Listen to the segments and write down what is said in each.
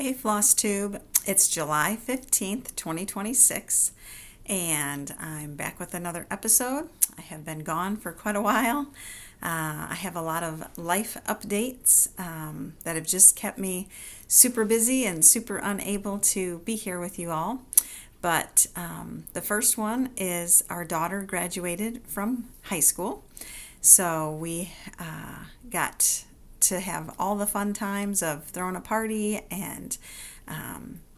Hey flosstube, it's July 15th, 2026, and I'm back with another episode. I have been gone for quite a while. I have a lot of life updates that have just kept me super busy and super unable to be here with you all. But the first one is our daughter graduated from high school. So we got to have all the fun times of throwing a party and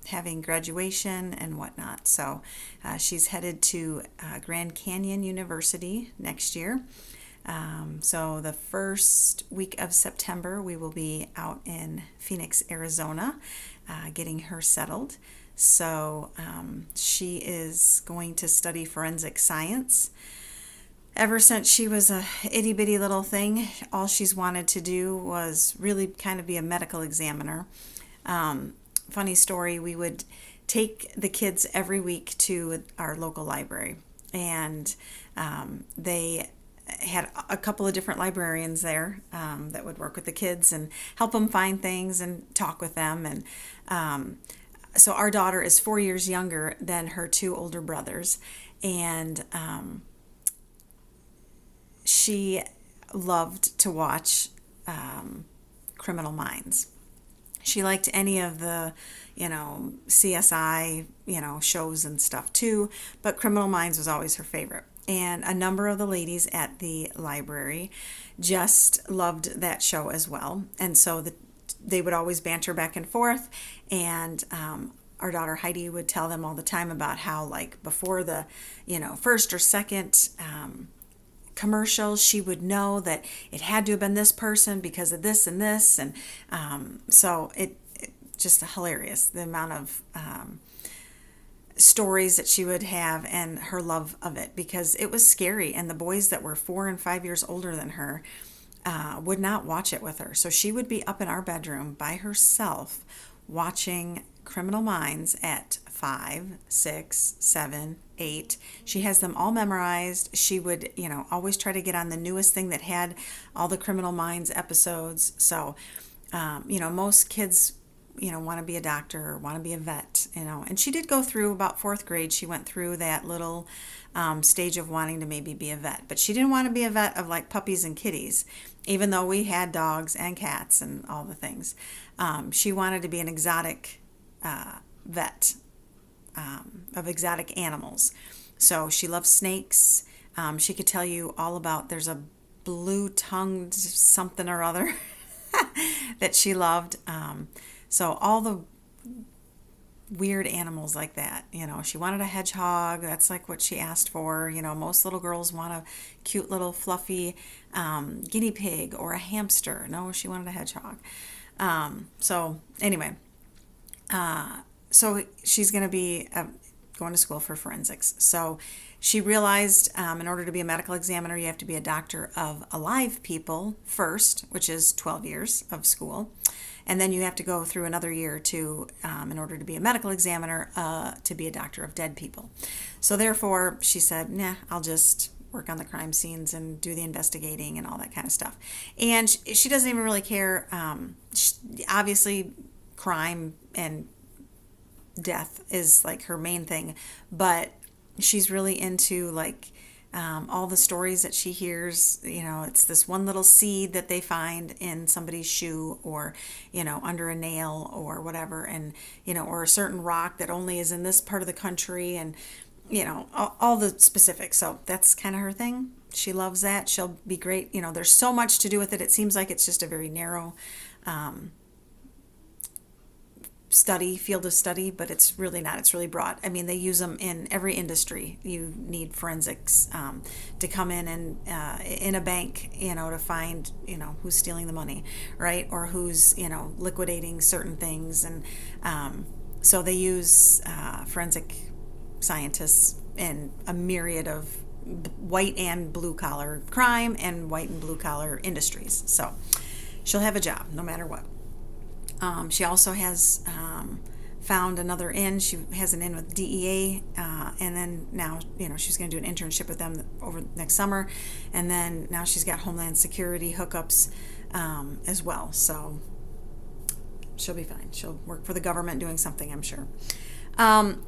having graduation and whatnot. So she's headed to Grand Canyon University next year. So the first week of September, we will be out in Phoenix, Arizona, getting her settled. So she is going to study forensic science. Ever since she was a itty bitty little thing, all she's wanted to do was really kind of be a medical examiner. Funny story, we would take the kids every week to our local library, and they had a couple of different librarians there that would work with the kids and help them find things and talk with them. And so our daughter is 4 years younger than her two older brothers, and she loved to watch Criminal Minds. She liked any of the, CSI, shows and stuff too, but Criminal Minds was always her favorite. And a number of the ladies at the library just loved that show as well. And so they would always banter back and forth. And our daughter Heidi would tell them all the time about how, like, before the, first or second commercial, she would know that it had to have been this person because of this and this. And so it just hilarious, the amount of stories that she would have and her love of it, because it was scary, and the boys that were 4 and 5 years older than her would not watch it with her. So she would be up in our bedroom by herself watching Criminal Minds at 5, 6, 7, 8. She has them all memorized. She would, always try to get on the newest thing that had all the Criminal Minds episodes. So, most kids, want to be a doctor or want to be a vet, and she did go through about 4th grade. She went through that little stage of wanting to maybe be a vet, but she didn't want to be a vet of like puppies and kitties, even though we had dogs and cats and all the things. She wanted to be an exotic vet of exotic animals. So she loves snakes. She could tell you all about, there's a blue-tongued something or other that she loved. So all the weird animals like that, she wanted a hedgehog. That's like what she asked for. Most little girls want a cute little fluffy guinea pig or a hamster. No, she wanted a hedgehog. So anyway, so she's going to be going to school for forensics. So she realized in order to be a medical examiner, you have to be a doctor of alive people first, which is 12 years of school. And then you have to go through another year to, in order to be a medical examiner, to be a doctor of dead people. So therefore, she said, nah, I'll just work on the crime scenes and do the investigating and all that kind of stuff. And she doesn't even really care. Obviously, crime and death is like her main thing, but she's really into like all the stories that she hears. It's this one little seed that they find in somebody's shoe, or under a nail or whatever, and or a certain rock that only is in this part of the country, and all the specifics. So that's kind of her thing. She loves that. She'll be great. There's so much to do with it. It seems like it's just a very narrow field of study, but it's really not. It's really broad. I mean, they use them in every industry. You need forensics to come in and in a bank, to find, who's stealing the money, right? Or who's, liquidating certain things. And so they use forensic scientists in a myriad of white and blue collar crime and white and blue collar industries. So she'll have a job no matter what. She also has found another in. She has an in with DEA, and then now, she's going to do an internship with them over next summer, and then now she's got Homeland Security hookups as well. So she'll be fine. She'll work for the government doing something, I'm sure.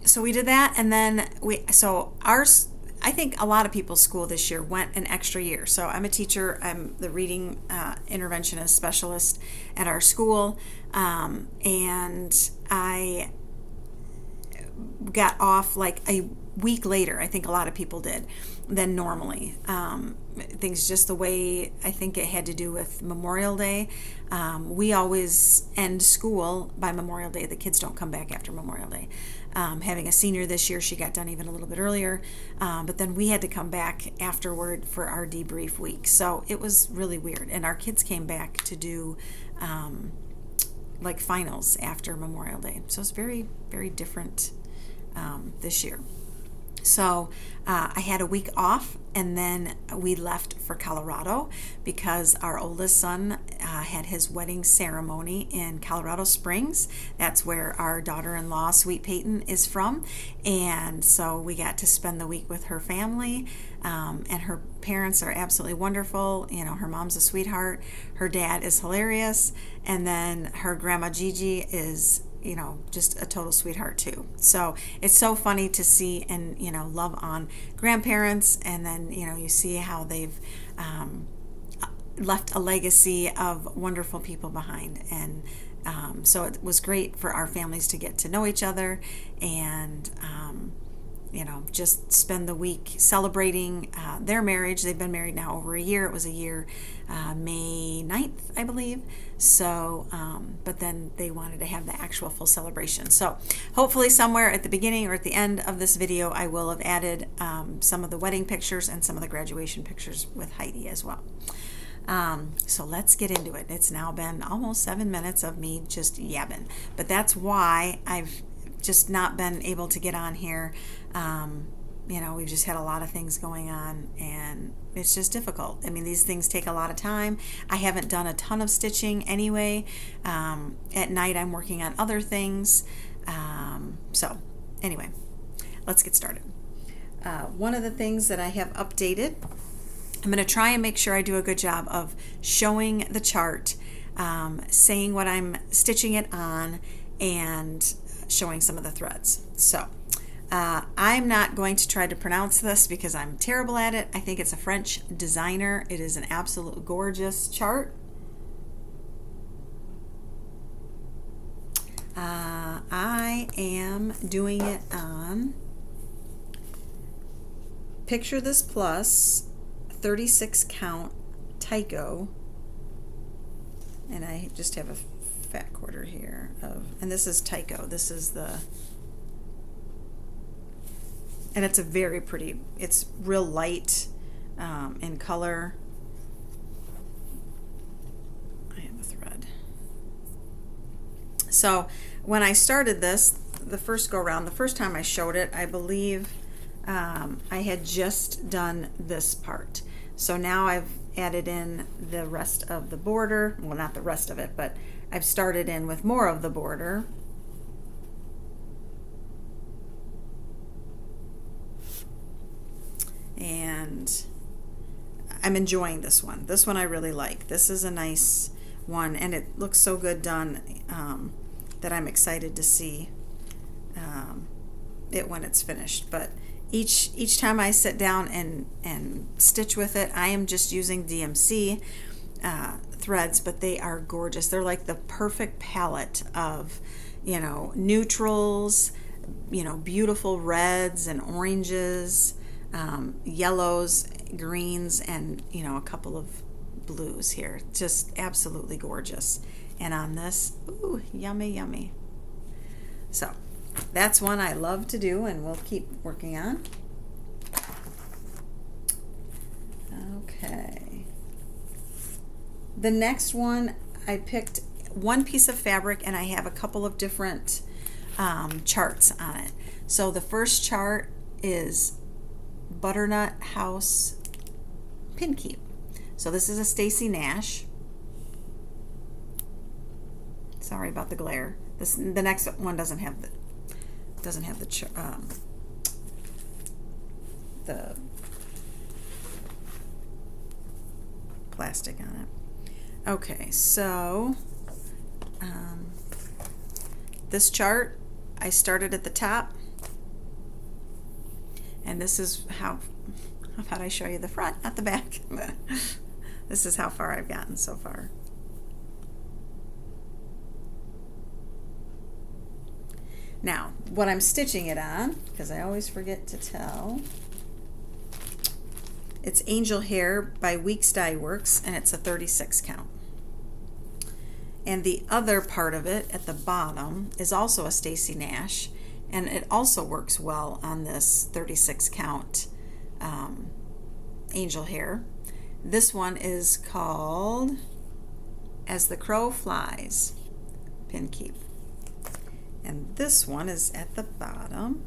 So we did that, and then I think a lot of people's school this year went an extra year. So I'm a teacher. I'm the reading interventionist specialist at our school, and I got off like a week later. I think a lot of people did than normally. Things just the way I think it had to do with Memorial Day. We always end school by Memorial Day. The kids don't come back after Memorial Day. Having a senior this year, she got done even a little bit earlier, but then we had to come back afterward for our debrief week. So it was really weird. And our kids came back to do like finals after Memorial Day. So it's very, very different this year. So I had a week off, and then we left for Colorado because our oldest son had his wedding ceremony in Colorado Springs. That's where our daughter-in-law, Sweet Peyton, is from. And so we got to spend the week with her family, and her parents are absolutely wonderful. You know, her mom's a sweetheart. Her dad is hilarious. And then her grandma Gigi is, you know, just a total sweetheart too. So it's so funny to see and, you know, love on grandparents, and then, you know, you see how they've left a legacy of wonderful people behind. And so it was great for our families to get to know each other and, you know, just spend the week celebrating their marriage. They've been married now over a year. It was a year, May 9th, I believe. So, but then they wanted to have the actual full celebration. So hopefully somewhere at the beginning or at the end of this video, I will have added some of the wedding pictures and some of the graduation pictures with Heidi as well. So let's get into it. It's now been almost 7 minutes of me just yabbing, but that's why I've just not been able to get on here. You know, we've just had a lot of things going on, and it's just difficult. I mean, these things take a lot of time. I haven't done a ton of stitching anyway. At night, I'm working on other things. So anyway, let's get started. One of the things that I have updated, I'm going to try and make sure I do a good job of showing the chart, saying what I'm stitching it on, and showing some of the threads. So I'm not going to try to pronounce this because I'm terrible at it. I think it's a French designer. It is an absolute gorgeous chart. I am doing it on Picture This Plus 36 count Tyco, and I just have a fat quarter here of, and this is Tyco. This is the, and it's a very pretty, it's real light in color. I have a thread. So when I started this, the first go around, the first time I showed it, I believe I had just done this part. So now I've added in the rest of the border. Well, not the rest of it, but I've started in with more of the border. And I'm enjoying this one. This one I really like. This is a nice one, and it looks so good done that I'm excited to see it when it's finished. But each time I sit down and stitch with it, I am just using DMC threads, but they are gorgeous. They're like the perfect palette of, you know, neutrals, you know, beautiful reds and oranges, yellows, greens, and, you know, a couple of blues here. Just absolutely gorgeous. And on this, ooh, yummy, yummy. So that's one I love to do, and we'll keep working on. Okay. The next one, I picked one piece of fabric, and I have a couple of different charts on it. So the first chart is Butternut House Pin Keep. So this is a Stacy Nash. Sorry about the glare. The next one doesn't have the plastic on it. Okay, so this chart, I started at the top, and this is how about I show you the front, not the back. This is how far I've gotten so far. Now, what I'm stitching it on, because I always forget to tell, it's Angel Hair by Weeks Dye Works, and it's a 36 count. And the other part of it at the bottom is also a Stacy Nash, and it also works well on this 36 count Angel Hair. This one is called As the Crow Flies, Pin Keep. And this one is at the bottom.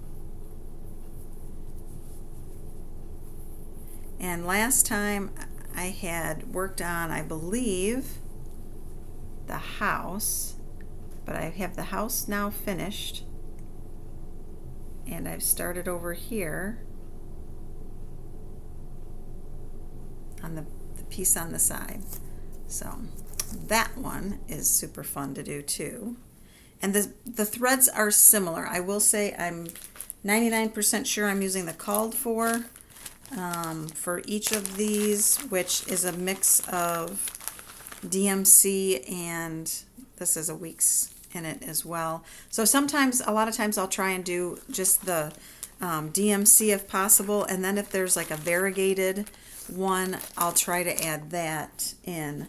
And last time I had worked on, I believe, the house, but I have the house now finished, and I've started over here on the piece on the side. So that one is super fun to do too. And the threads are similar. I will say I'm 99% sure I'm using the called for each of these, which is a mix of DMC, and this is a Weeks in it as well. So sometimes, a lot of times I'll try and do just the DMC if possible, and then if there's like a variegated one, I'll try to add that in.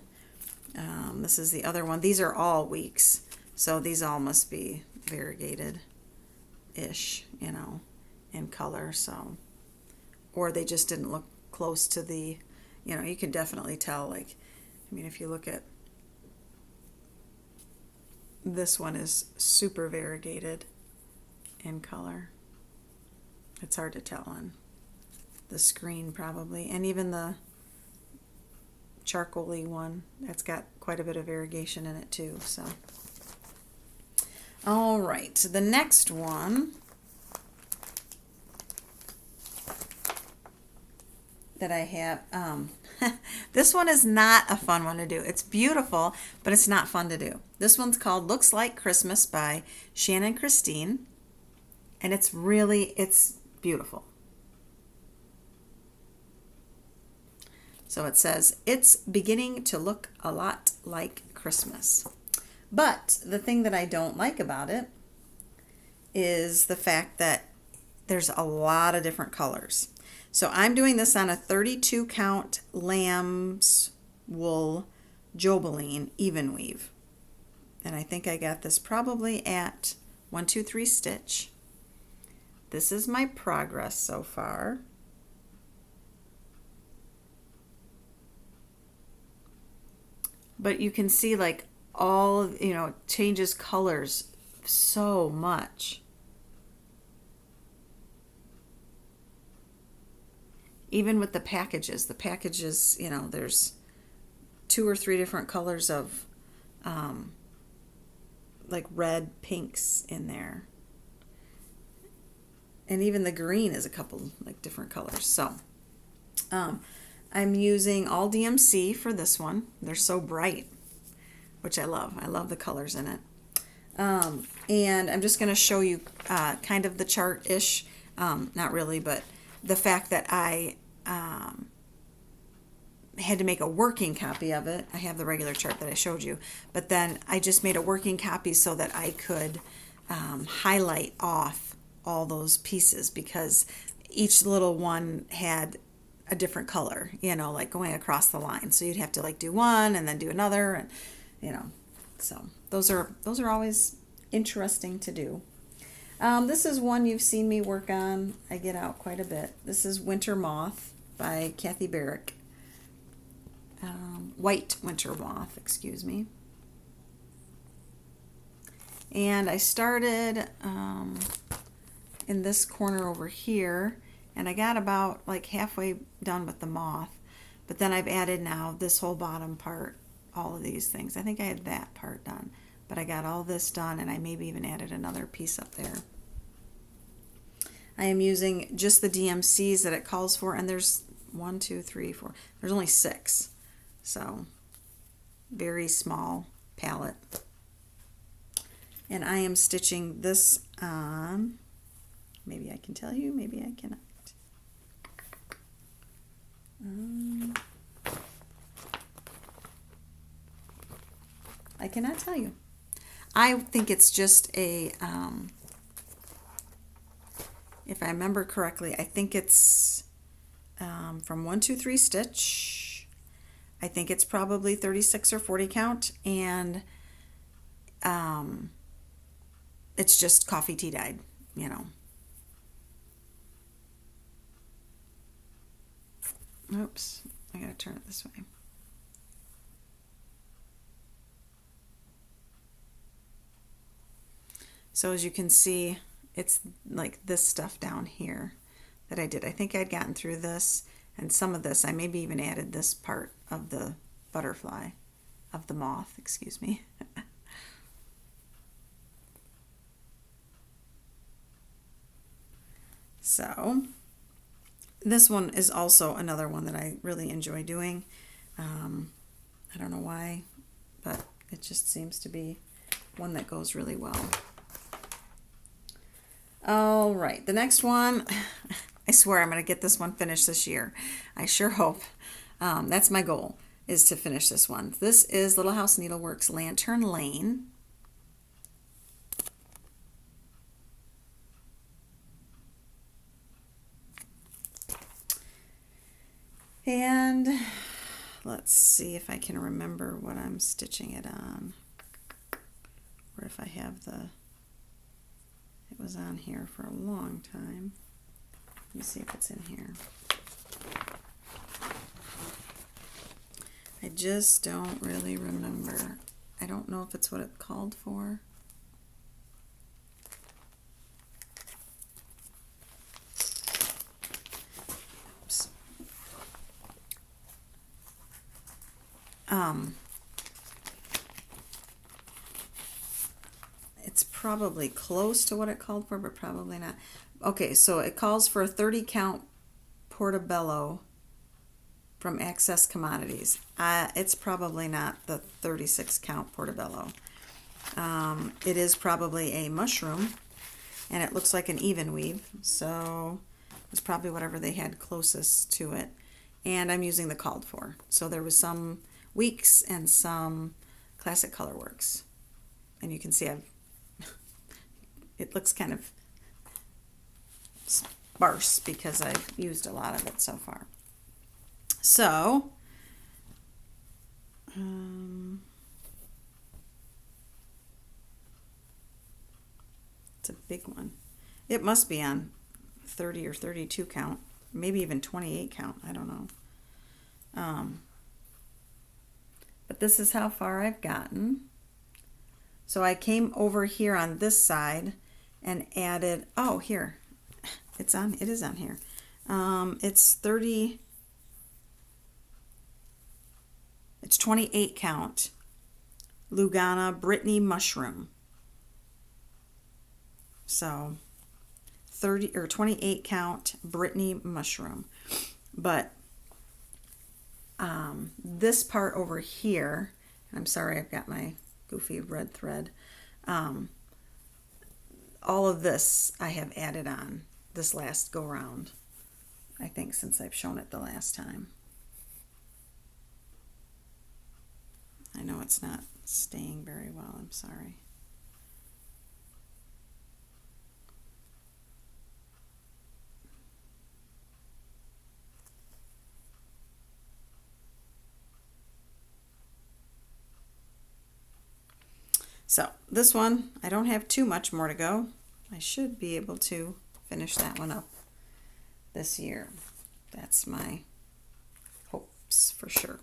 This is the other one. These are all Weeks. So these all must be variegated-ish, you know, in color. So, or they just didn't look close to the, you know, you can definitely tell, like, I mean, if you look at, this one is super variegated in color. It's hard to tell on the screen probably. And even the charcoal-y one, that's got quite a bit of variegation in it too, so. All right, the next one that I have, this one is not a fun one to do. It's beautiful, but it's not fun to do. This one's called Looks Like Christmas by Shannon Christine, and it's beautiful. So it says, it's beginning to look a lot like Christmas. But the thing that I don't like about it is the fact that there's a lot of different colors. So I'm doing this on a 32 count lamb's wool Jobeline even weave. And I think I got this probably at 1, 2, 3 stitch. This is my progress so far. But you can see, like, all, you know, it changes colors so much. Even with the packages, you know, there's 2 or 3 different colors of like red pinks in there. And even the green is a couple like different colors. So I'm using all DMC for this one. They're so bright, which I love. I love the colors in it. And I'm just going to show you kind of the chart-ish, not really, but the fact that I had to make a working copy of it. I have the regular chart that I showed you, but then I just made a working copy so that I could highlight off all those pieces, because each little one had a different color, you know, like going across the line. So you'd have to like do one and then do another, and you know, so those are always interesting to do. This is one you've seen me work on. I get out quite a bit. This is Winter Moth by Kathy Barrick. White Winter Moth, excuse me. And I started in this corner over here, and I got about like halfway done with the moth, but then I've added now this whole bottom part, all of these things. I think I had that part done, but I got all this done, and I maybe even added another piece up there. I am using just the DMCs that it calls for, and there's 1, 2, 3, 4. There's only 6, so very small palette. And I am stitching this on, maybe I can tell you, maybe I cannot. I cannot tell you. I think it's just a, if I remember correctly, I think it's from 1, 2, 3 stitch. I think it's probably 36 or 40 count, and it's just coffee tea dyed, you know. Oops, I gotta turn it this way. So as you can see, it's like this stuff down here that I did. I think I'd gotten through this, and some of this, I maybe even added this part of the butterfly, of the moth, excuse me. So this one is also another one that I really enjoy doing. I don't know why, but it just seems to be one that goes really well. All right, the next one, I swear I'm going to get this one finished this year. I sure hope. That's my goal, is to finish this one. This is Little House Needleworks Lantern Lane. And let's see if I can remember what I'm stitching it on, or if I have it was on here for a long time. Let me see if it's in here. I just don't really remember. I don't know if it's what it called for. Oops. It's probably close to what it called for, but probably not. Okay, so it calls for a 30 count portobello from Access Commodities. It's probably not the 36 count portobello. It is probably a mushroom, and it looks like an even weave, so it's probably whatever they had closest to it. And I'm using the called for. So there was some Weeks and some Classic Colorworks. And you can see it looks kind of sparse because I've used a lot of it so far. So, it's a big one. It must be on 30 or 32 count, maybe even 28 count, I don't know. But this is how far I've gotten. So I came over here on this side and added, oh, here, it is on here. It's 28 count Lugana Brittany mushroom. So 30 or 28 count Brittany mushroom. But this part over here, I'm sorry, I've got my goofy red thread. All of this I have added on this last go round, I think, since I've shown it the last time. I know it's not staying very well, I'm sorry. So this one, I don't have too much more to go. I should be able to finish that one up this year. That's my hopes for sure.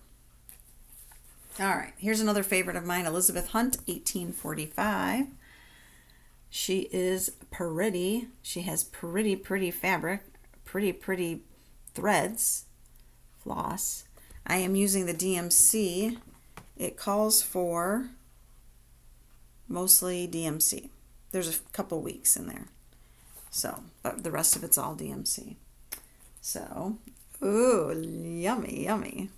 All right, here's another favorite of mine, Elizabeth Hunt, 1845. She is pretty. She has pretty, pretty fabric, pretty, pretty threads, floss. I am using the DMC. It calls for mostly DMC. There's a couple weeks in there. So, but the rest of it's all DMC. So, ooh, yummy, yummy.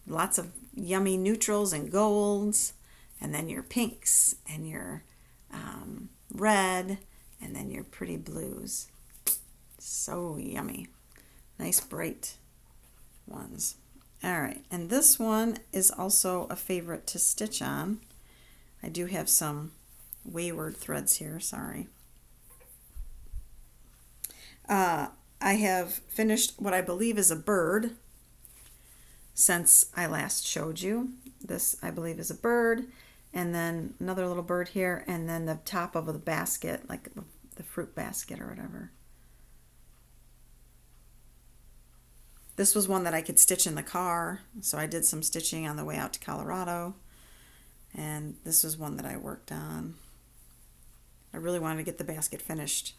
Lots of yummy neutrals and golds, and then your pinks and your red, and then your pretty blues. So yummy. Nice bright ones. All right, and this one is also a favorite to stitch on. I do have some wayward threads here, sorry. I have finished what I believe is a bird since I last showed you. This, I believe, is a bird, and then another little bird here, and then the top of the basket, like the fruit basket or whatever. This was one that I could stitch in the car, so I did some stitching on the way out to Colorado, and this was one that I worked on. I really wanted to get the basket finished.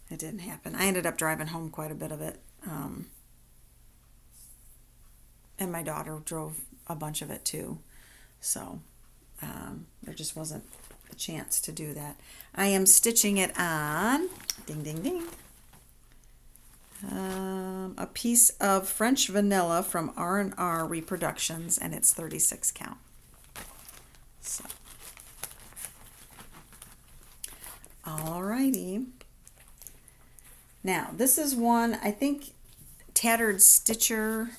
It didn't happen. I ended up driving home quite a bit of it, and my daughter drove a bunch of it too, so there just wasn't a chance to do that. I am stitching it on, ding ding ding, a piece of French vanilla from R&R Reproductions, and it's 36 count. So, alrighty. Now, this is one I think Tattered Stitcher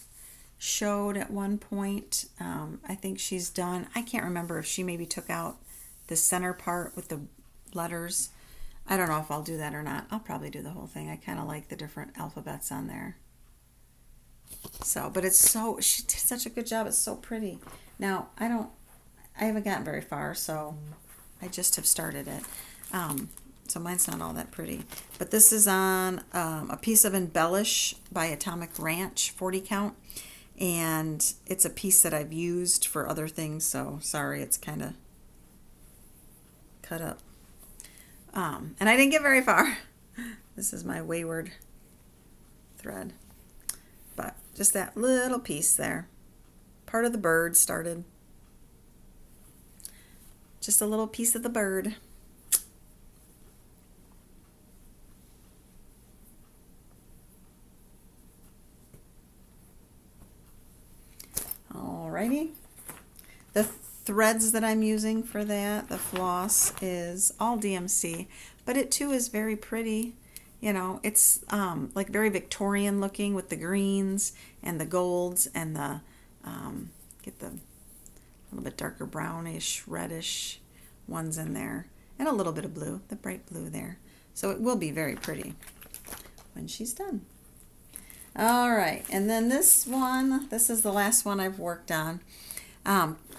showed at one point. I think she's done. I can't remember if she maybe took out the center part with the letters. I don't know if I'll do that or not. I'll probably do the whole thing. I kind of like the different alphabets on there. So, but it's so, she did such a good job. It's so pretty. Now, I haven't gotten very far, so I just have started it. So mine's not all that pretty. But this is on a piece of Embellish by Atomic Ranch, 40 count. And it's a piece that I've used for other things, so sorry, it's kind of cut up. And I didn't get very far. This is my wayward thread. But just that little piece there. Part of the bird started. Just a little piece of the bird. Alrighty. The threads that I'm using for that, the floss, is all DMC, but it too is very pretty. You know, it's like very Victorian looking with the greens and the golds and the get the little bit darker brownish, reddish ones in there, and a little bit of blue, the bright blue there. So it will be very pretty when she's done. All right, and then this one, this is the last one I've worked on.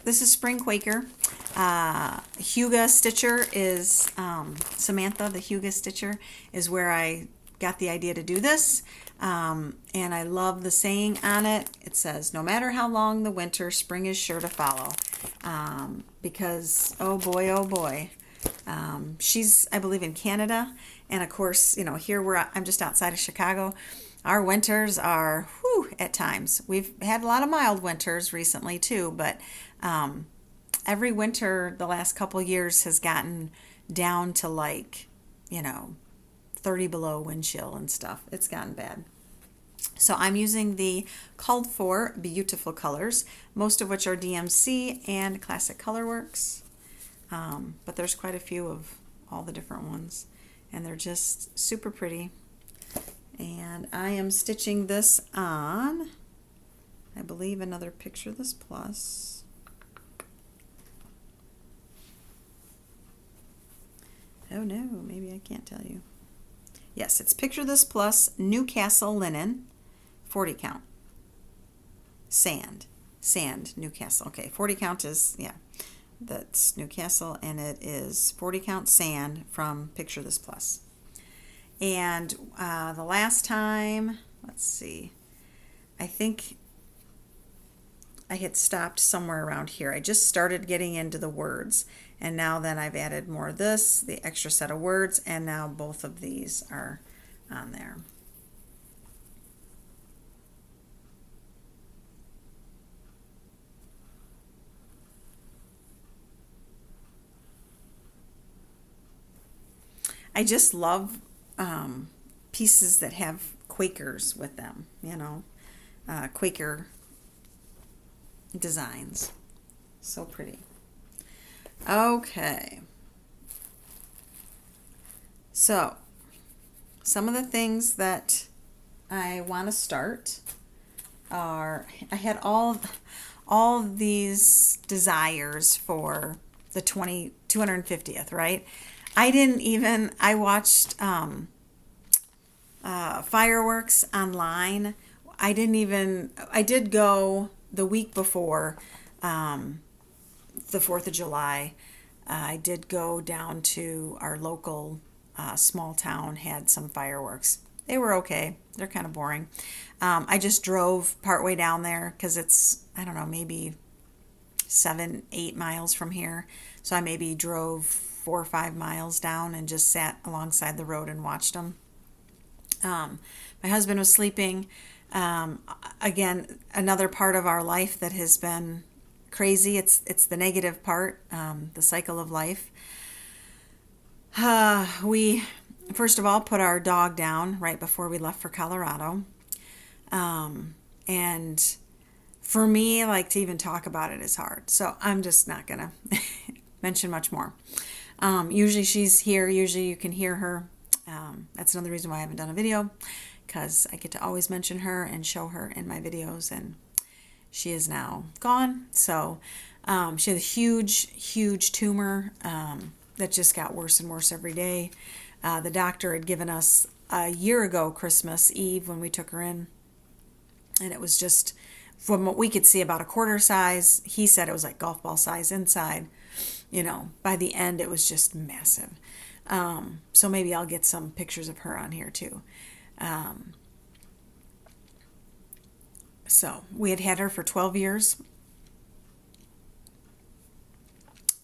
This is Spring Quaker. Huga Stitcher is, Samantha, the Huga Stitcher, is where I got the idea to do this. And I love the saying on it. It says, no matter how long the winter, spring is sure to follow. Because, oh boy, she's, I believe, in Canada. And of course, you know, here I'm just outside of Chicago. Our winters are, at times. We've had a lot of mild winters recently too, but every winter the last couple years has gotten down to like, 30 below wind chill and stuff. It's gotten bad. So I'm using the called for Beautiful colors, most of which are DMC and Classic Colorworks. But there's quite a few of all the different ones, and they're just super pretty. And I am stitching this on, I believe, another Picture This Plus. Oh no, maybe I can't tell you. Yes, it's Picture This Plus Newcastle Linen, 40 count. Sand, Newcastle. Okay, 40 count is, yeah, that's Newcastle, and it is 40 count sand from Picture This Plus. And the last time, let's see, I think I had stopped somewhere around here. I just started getting into the words, and now then I've added more of this, the extra set of words, and now both of these are on there. I just love pieces that have Quakers with them, Quaker designs. So pretty. Okay. So, some of the things that I want to start are, I had all these desires for the 250th, right? I watched fireworks online. I did go the week before the 4th of July. I did go down to our local small town, had some fireworks. They were okay. They're kind of boring. I just drove partway down there because it's, I don't know, maybe 7-8 miles from here. So I maybe drove 4 or 5 miles down and just sat alongside the road and watched them. My husband was sleeping. Again, another part of our life that has been crazy. It's the negative part, the cycle of life. We, first of all, put our dog down right before we left for Colorado. And for me, like, to even talk about it is hard. So I'm just not going to mention much more. Usually she's here. Usually you can hear her. That's another reason why I haven't done a video, because I get to always mention her and show her in my videos, and she is now gone. So she had a huge tumor that just got worse and worse every day. The doctor had given us a year ago, Christmas Eve, when we took her in, and it was just, from what we could see, about a quarter size. He said it was like golf ball size inside. By the end, it was just massive. So maybe I'll get some pictures of her on here too. So we had her for 12 years.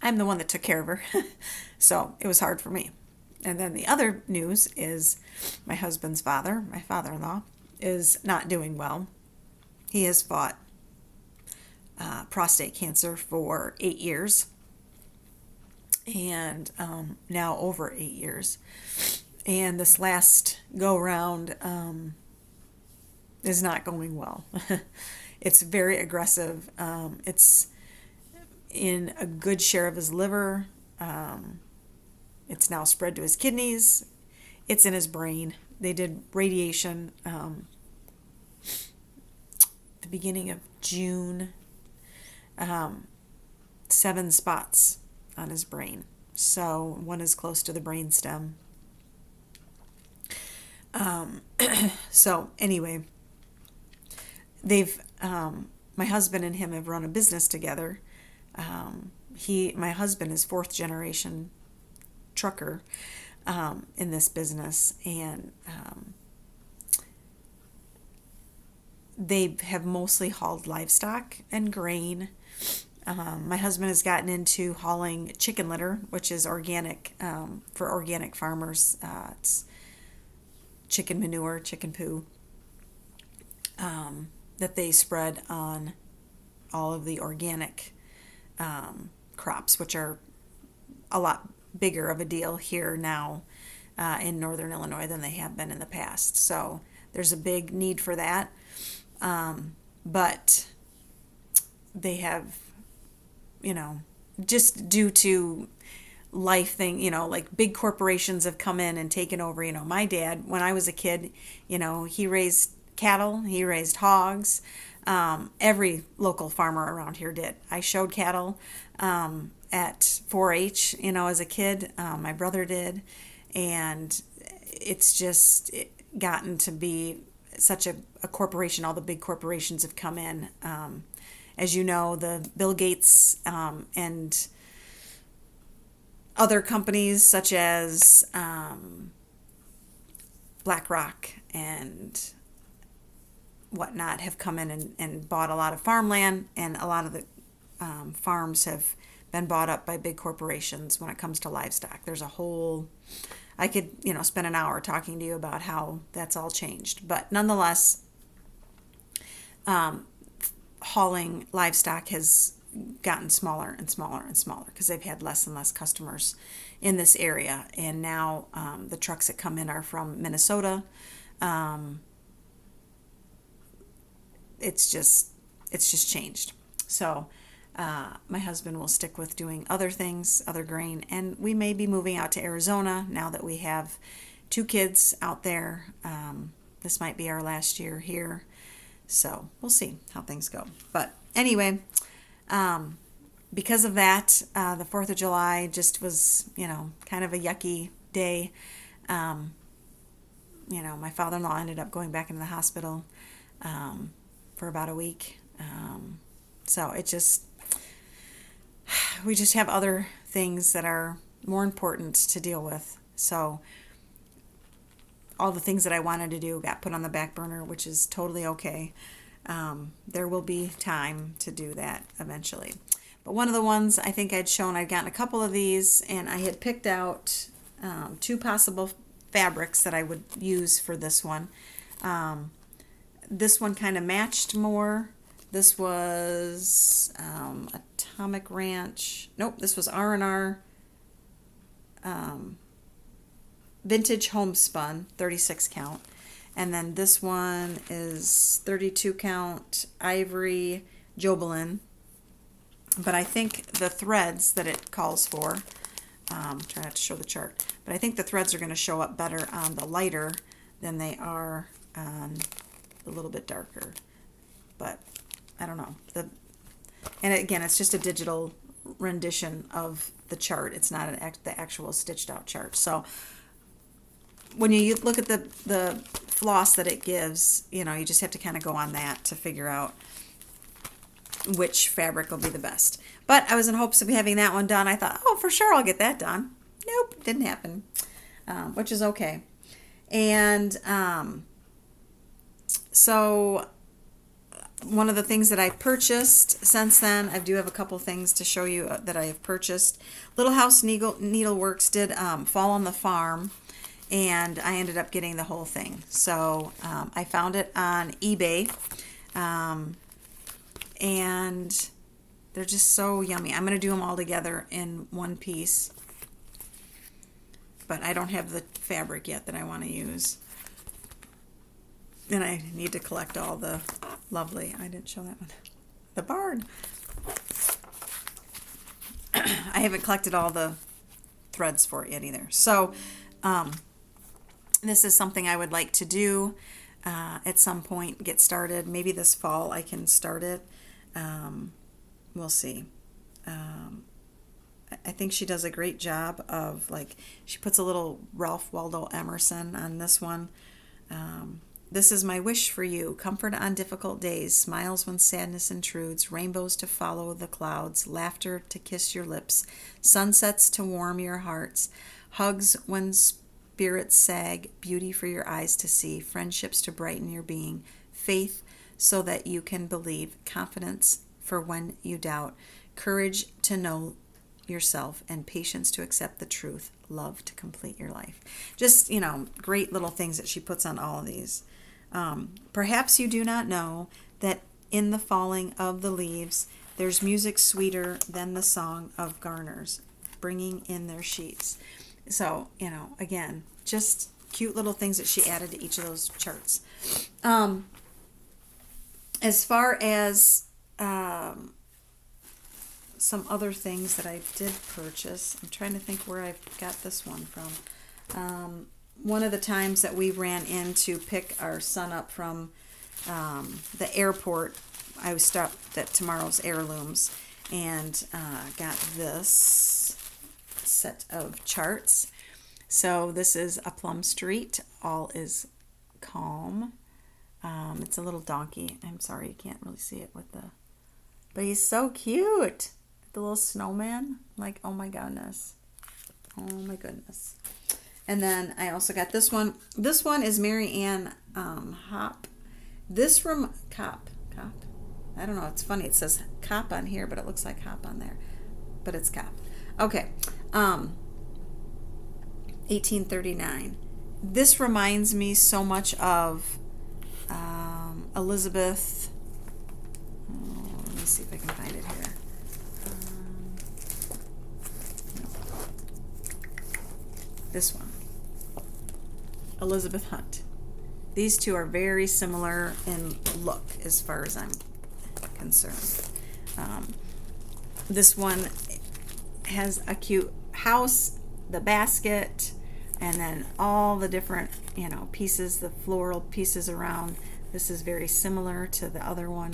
I'm the one that took care of her. So it was hard for me. And then the other news is my husband's father, my father-in-law, is not doing well. He has fought prostate cancer for 8 years. And now over 8 years. And this last go round is not going well. It's very aggressive. It's in a good share of his liver. It's now spread to his kidneys. It's in his brain. They did radiation the beginning of June. 7 spots on his brain. So one is close to the brain stem. So anyway, my husband and him have run a business together. My husband is 4th generation trucker in this business, and they have mostly hauled livestock and grain. My husband has gotten into hauling chicken litter, which is organic, for organic farmers. It's chicken manure, chicken poo, that they spread on all of the organic crops, which are a lot bigger of a deal here now in northern Illinois than they have been in the past. So there's a big need for that. But they have, just due to life thing, like big corporations have come in and taken over. My dad, when I was a kid, he raised cattle, he raised hogs. Every local farmer around here did. I showed cattle at 4-H, as a kid. My brother did. And it's just gotten to be such a corporation. All the big corporations have come in. As you know, the Bill Gates and other companies such as BlackRock and whatnot have come in and bought a lot of farmland, and a lot of the farms have been bought up by big corporations when it comes to livestock. There's a whole, I could, spend an hour talking to you about how that's all changed. But nonetheless, hauling livestock has gotten smaller and smaller and smaller because they've had less and less customers in this area. And now the trucks that come in are from Minnesota. It's just changed. So My husband will stick with doing other things, other grain, and we may be moving out to Arizona now that we have 2 kids out there. This might be our last year here, so we'll see how things go. But anyway, because of that, the 4th of July just was, kind of a yucky day. My father-in-law ended up going back into the hospital for about a week. So we just have other things that are more important to deal with. So all the things that I wanted to do got put on the back burner, which is totally okay. There will be time to do that eventually. But one of the ones I think I'd gotten a couple of these, and I had picked out 2 possible fabrics that I would use for this one. This one kind of matched more. This was Atomic Ranch. Nope, this was R&R Vintage Homespun, 36 count. And then this one is 32 count Ivory Jobelin. But I think the threads that it calls for, try not to show the chart, but I think the threads are going to show up better on the lighter than they are on a little bit darker. But I don't know. And again, it's just a digital rendition of the chart. It's not the actual stitched out chart. So when you look at the floss that it gives, you just have to kind of go on that to figure out which fabric will be the best. But I was in hopes of having that one done. I thought, oh, for sure I'll get that done. Nope, didn't happen, which is okay. And so one of the things that I purchased since then, I do have a couple things to show you that I have purchased. Little House Needleworks did Fall on the Farm, and I ended up getting the whole thing. So I found it on eBay, and they're just so yummy. I'm going to do them all together in one piece, but I don't have the fabric yet that I want to use. And I need to collect all the lovely, I didn't show that one, the barn. I haven't collected all the threads for it yet either. So this is something I would like to do at some point, get started. Maybe this fall I can start it. We'll see. I think she does a great job of, she puts a little Ralph Waldo Emerson on this one. This is my wish for you. Comfort on difficult days, smiles when sadness intrudes, rainbows to follow the clouds, laughter to kiss your lips, sunsets to warm your hearts, hugs when spirits sag, beauty for your eyes to see, friendships to brighten your being, faith so that you can believe, confidence for when you doubt, courage to know yourself, and patience to accept the truth, love to complete your life. Just, great little things that she puts on all of these. Perhaps you do not know that in the falling of the leaves, there's music sweeter than the song of garners, bringing in their sheets. So, again, just cute little things that she added to each of those charts. As far as some other things that I did purchase, I'm trying to think where I got this one from. One of the times that we ran in to pick our son up from the airport, I was stopped at Tomorrow's Heirlooms and got this set of charts. So this is A Plum Street, All is Calm. It's a little donkey. I'm sorry, you can't really see it with but he's so cute. The little snowman. Oh my goodness. Oh my goodness. And then I also got this one. This one is Mary Ann Hop. This from Cop. I don't know. It's funny. It says Cop on here, but it looks like Hop on there. But it's Cop. Okay. 1839. This reminds me so much of Elizabeth. Let me see if I can find it here. This one. Elizabeth Hunt. These two are very similar in look as far as I'm concerned. This one has a cute house, the basket, and then all the different, pieces, the floral pieces around. This is very similar to the other one.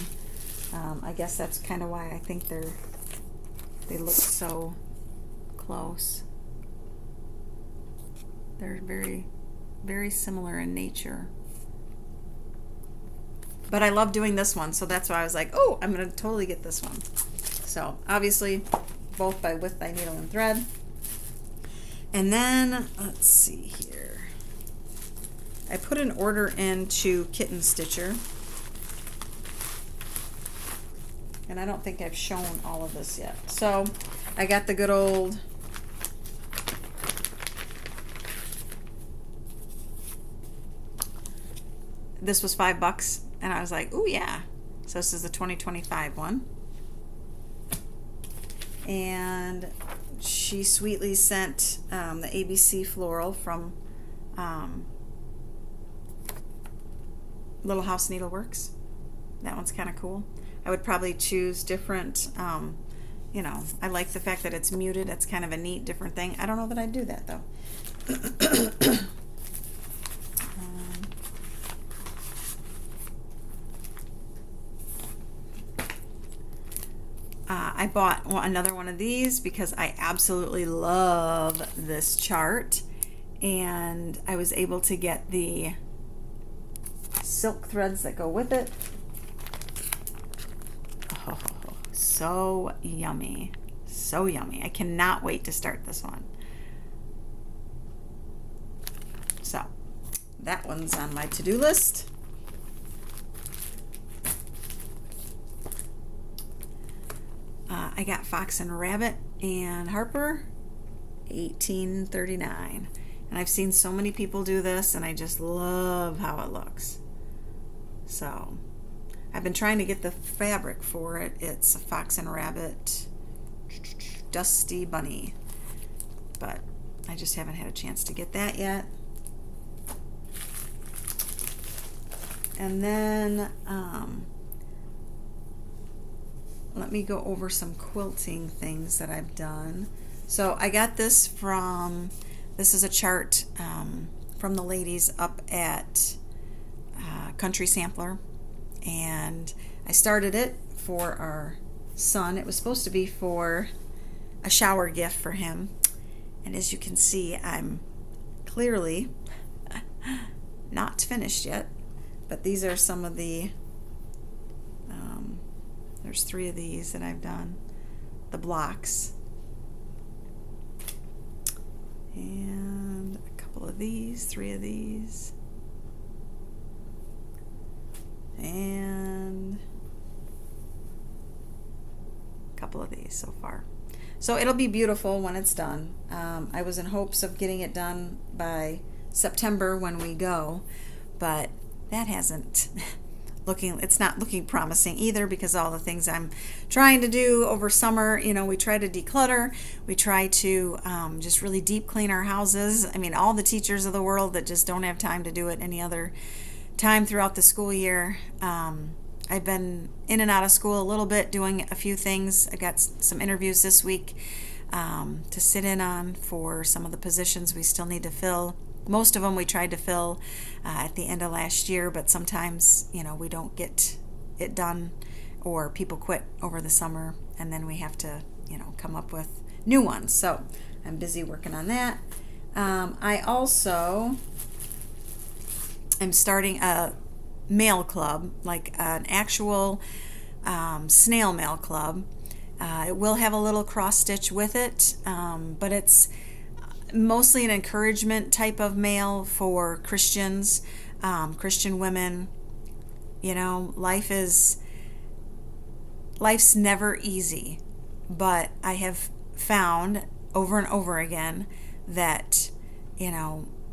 I guess that's kind of why I think they look so close. They're very, very similar in nature. But I love doing this one, so that's why I was like, oh, I'm going to totally get this one. So obviously, both by width by needle and thread. And then, let's see here. I put an order into Kitten Stitcher. And I don't think I've shown all of this yet. So I got the good old this was $5 and I was like, oh yeah. So this is the 2025 one. And she sweetly sent the ABC floral from Little House Needleworks. That one's kind of cool. I would probably choose different, I like the fact that it's muted. It's kind of a neat, different thing. I don't know that I'd do that though. I bought another one of these because I absolutely love this chart, and I was able to get the silk threads that go with it. Oh, so yummy. So yummy. I cannot wait to start this one. So, that one's on my to-do list. I got Fox and Rabbit and Harper, $18.39. And I've seen so many people do this, and I just love how it looks. So, I've been trying to get the fabric for it. It's a Fox and Rabbit Dusty Bunny. But I just haven't had a chance to get that yet. And then, let me go over some quilting things that I've done. So I got this this is a chart from the ladies up at Country Sampler. And I started it for our son. It was supposed to be for a shower gift for him. And as you can see, I'm clearly not finished yet. But these are some of the there's 3 of these that I've done, the blocks, and a couple of these, 3 of these, and a couple of these so far. So it'll be beautiful when it's done. I was in hopes of getting it done by September when we go, but that hasn't it's not looking promising either, because all the things I'm trying to do over summer, we try to declutter, we try to just really deep clean our houses. I mean, all the teachers of the world that just don't have time to do it any other time throughout the school year. I've been in and out of school a little bit doing a few things. I got some interviews this week to sit in on for some of the positions we still need to fill. Most of them we tried to fill at the end of last year, but sometimes, we don't get it done, or people quit over the summer, and then we have to, come up with new ones. So I'm busy working on that. I also am starting a mail club, like an actual snail mail club. It will have a little cross stitch with it, but it's mostly an encouragement type of mail for Christians, Christian women. Life's never easy, but I have found over and over again that,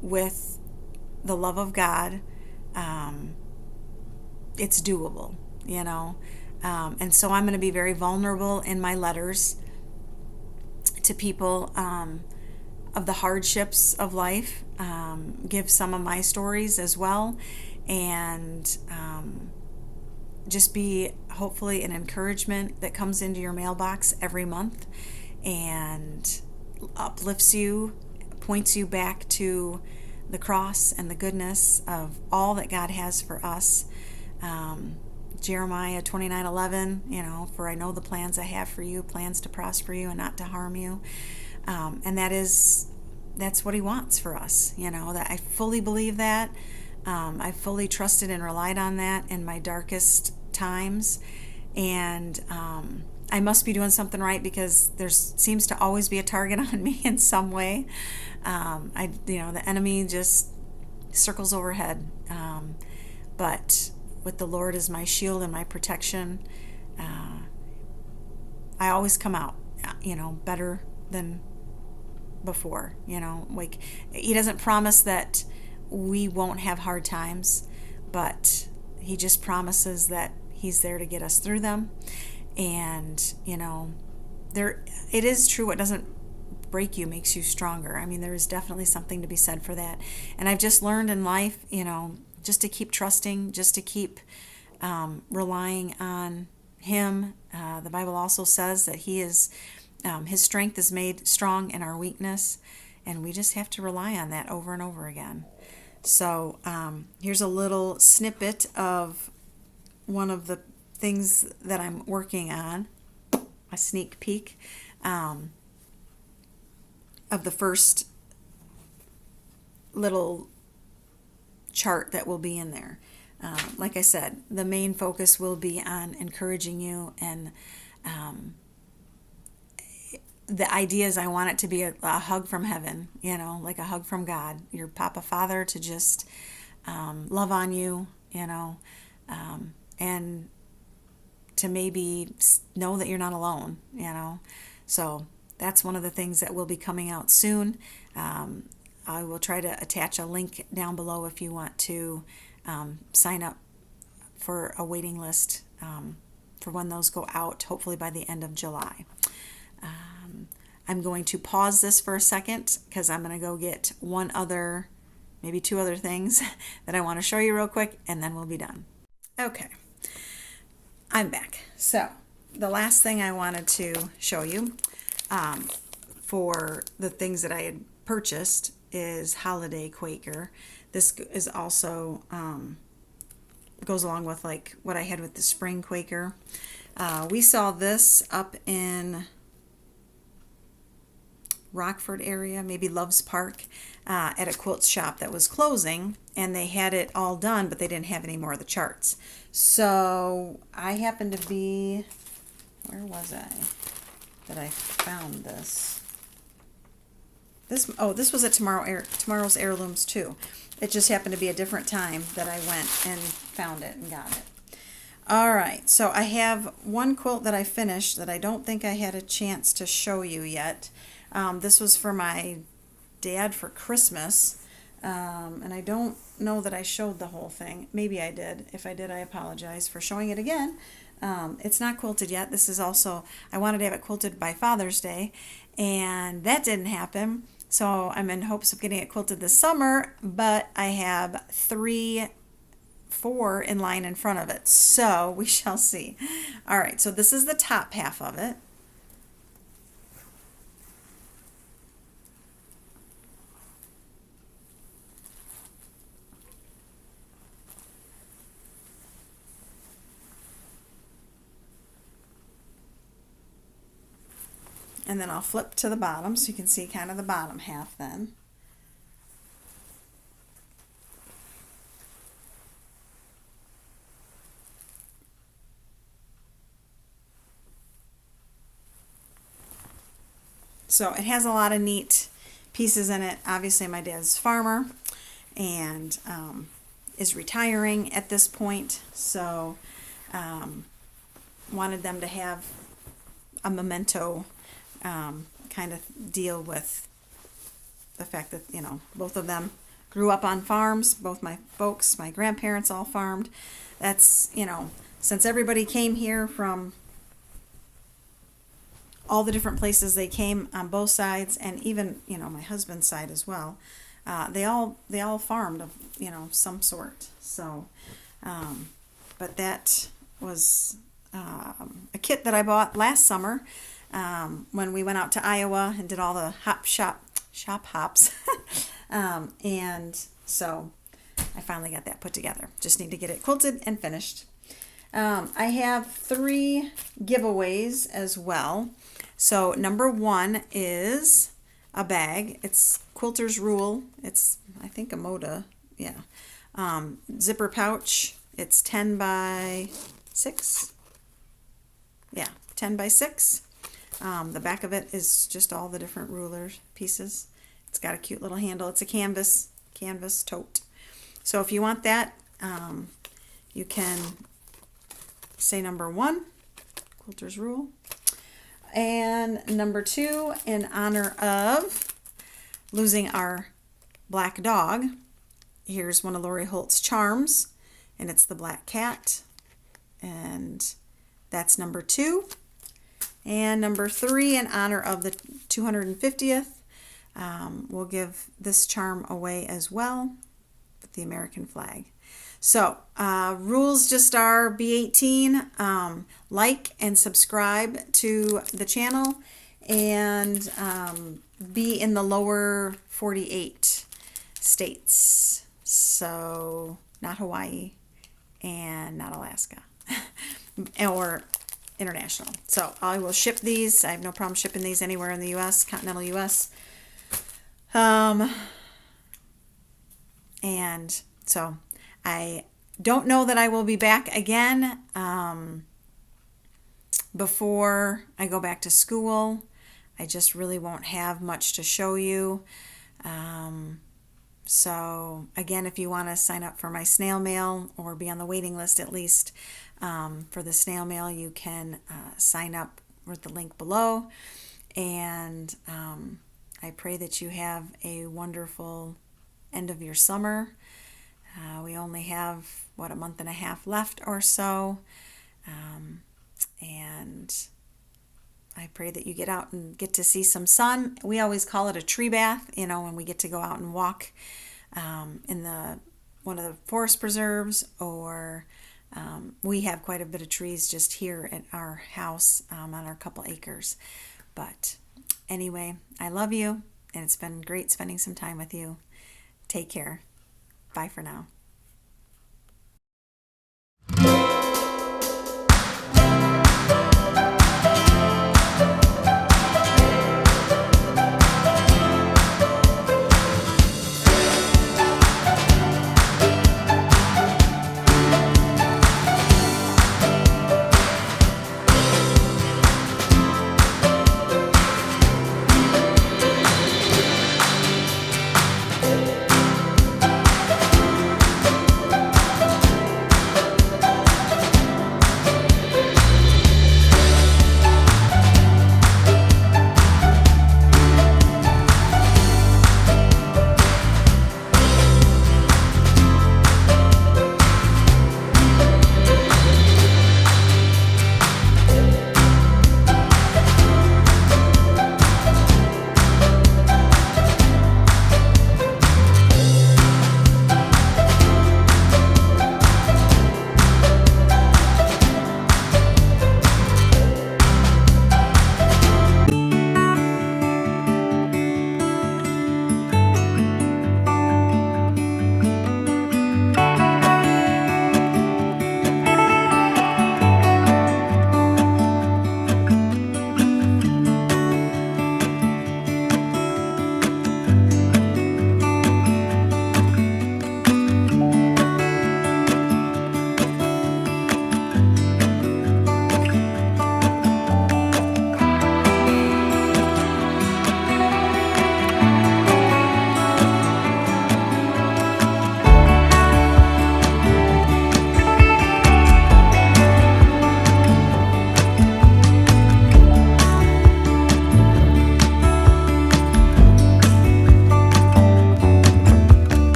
with the love of God, it's doable, and so I'm going to be very vulnerable in my letters to people, of the hardships of life, give some of my stories as well, and just be hopefully an encouragement that comes into your mailbox every month and uplifts you, points you back to the cross and the goodness of all that God has for us. Jeremiah 29:11, for I know the plans I have for you, plans to prosper you and not to harm you. And that's what he wants for us, that I fully believe that. I fully trusted and relied on that in my darkest times. And I must be doing something right because there seems to always be a target on me in some way. The enemy just circles overhead. But with the Lord as my shield and my protection, I always come out, better than before. Like, he doesn't promise that we won't have hard times, but he just promises that he's there to get us through them. And it is true, what doesn't break you makes you stronger. I mean, there is definitely something to be said for that. And I've just learned in life, just to keep trusting, just to keep relying on him. The Bible also says that his strength is made strong in our weakness, and we just have to rely on that over and over again. So here's a little snippet of one of the things that I'm working on, a sneak peek of the first little chart that will be in there. Like I said, the main focus will be on encouraging you, and the idea is I want it to be a hug from heaven, like a hug from God, your Papa Father, to just love on you, and to maybe know that you're not alone, So that's one of the things that will be coming out soon. I will try to attach a link down below if you want to sign up for a waiting list for when those go out, hopefully by the end of July. I'm going to pause this for a second because I'm going to go get maybe two other things that I want to show you real quick, and then we'll be done. Okay, I'm back. So the last thing I wanted to show you for the things that I had purchased is Holiday Quaker. This is also goes along with like what I had with the Spring Quaker. We saw this up in Rockford area, maybe Loves Park, at a quilt shop that was closing, and they had it all done, but they didn't have any more of the charts. So I happened to be, where was I that I found this? This was at Tomorrow's Heirlooms too. It just happened to be a different time that I went and found it and got it. All right, so I have one quilt that I finished that I don't think I had a chance to show you yet. This was for my dad for Christmas, and I don't know that I showed the whole thing. Maybe I did. If I did, I apologize for showing it again. It's not quilted yet. This is also, I wanted to have it quilted by Father's Day, and that didn't happen. So I'm in hopes of getting it quilted this summer, but I have 4 in line in front of it. So we shall see. All right, so this is the top half of it. And then I'll flip to the bottom so you can see kind of the bottom half then. So it has a lot of neat pieces in it. Obviously my dad's a farmer and is retiring at this point. So wanted them to have a memento kind of deal with the fact that, both of them grew up on farms. Both my folks, my grandparents all farmed. That's, since everybody came here from all the different places they came on both sides, and even, my husband's side as well, they all farmed of, some sort. So, but that was a kit that I bought last summer when we went out to Iowa and did all the shop hops. And so I finally got that put together. Just need to get it quilted and finished. I have 3 giveaways as well. So number 1 is a bag. It's Quilter's Rule. It's, I think, a Moda. Yeah. Zipper pouch. It's 10 by 6. Yeah, 10 by 6. The back of it is just all the different ruler pieces. It's got a cute little handle. It's a canvas tote. So if you want that, you can say number 1, Quilter's Rule. And number 2, in honor of losing our black dog, here's one of Lori Holt's charms, and it's the black cat. And that's number 2. And number 3, in honor of the 250th, we'll give this charm away as well with the American flag. So, rules just are be 18, like and subscribe to the channel, and be in the lower 48 states. So, not Hawaii and not Alaska or international. So, I will ship these. I have no problem shipping these anywhere in the U.S., continental U.S. And so I don't know that I will be back again before I go back to school. I just really won't have much to show you. So again, if you want to sign up for my snail mail or be on the waiting list at least for the snail mail, you can sign up with the link below. And I pray that you have a wonderful end of your summer. We only have, a month and a half left or so. And I pray that you get out and get to see some sun. We always call it a tree bath, when we get to go out and walk in one of the forest preserves, or we have quite a bit of trees just here at our house on our couple acres. But anyway, I love you, and it's been great spending some time with you. Take care. Bye for now.